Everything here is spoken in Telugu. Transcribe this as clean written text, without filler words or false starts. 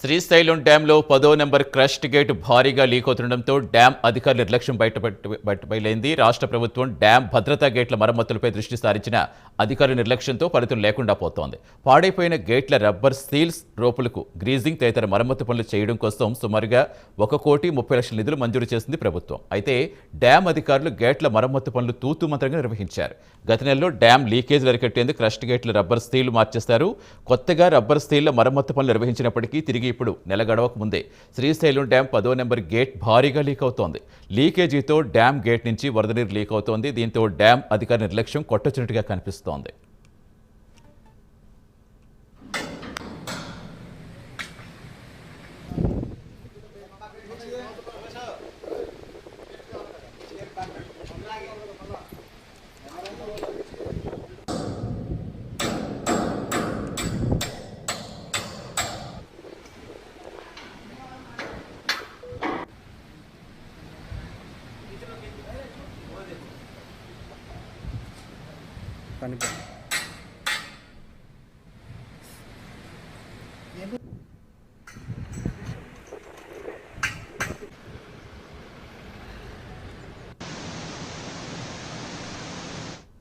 శ్రీశైలం డ్యాంలో 10వ నెంబర్ క్రస్ట్ గేట్ భారీగా లీక్ అవుతుండటంతో డ్యాం అధికారుల నిర్లక్ష్యం బయటపడింది. రాష్ట్ర ప్రభుత్వం డ్యాం భద్రతా గేట్ల మరమ్మతులపై దృష్టి సారించిన అధికారుల నిర్లక్ష్యంతో ఫలితం లేకుండా పోతోంది. పాడైపోయిన గేట్ల రబ్బర్ సీల్స్, రోపులకు గ్రీజింగ్ తదితర మరమ్మతు పనులు చేయడం కోసం సుమారుగా 1,30,00,000 నిధులు మంజూరు చేసింది ప్రభుత్వం. అయితే డ్యాం అధికారులు గేట్ల మరమ్మతు పనులు తూతుమంత్రంగా నిర్వహించారు. గత నెలలో డ్యాం లీకేజ్ అరికట్టేందుకు క్రస్ట్ గేట్ల రబ్బర్ స్టీల్ మార్చేస్తారు. కొత్తగా రబ్బర్ స్టీళ్ల మరమ్మతు పనులు నిర్వహించినప్పటికీ తిరిగి ఇప్పుడు నెల గడవక ముందే శ్రీశైలం డ్యాం 10వ నెంబర్ గేట్ భారీగా లీక్ అవుతోంది. లీకేజీతో డ్యాం గేట్ నుంచి వరద నీరు లీక్ అవుతోంది. దీంతో డ్యాం అధికారి నిర్లక్ష్యం కొట్టొచ్చినట్టుగా కనిపిస్తోంది. పని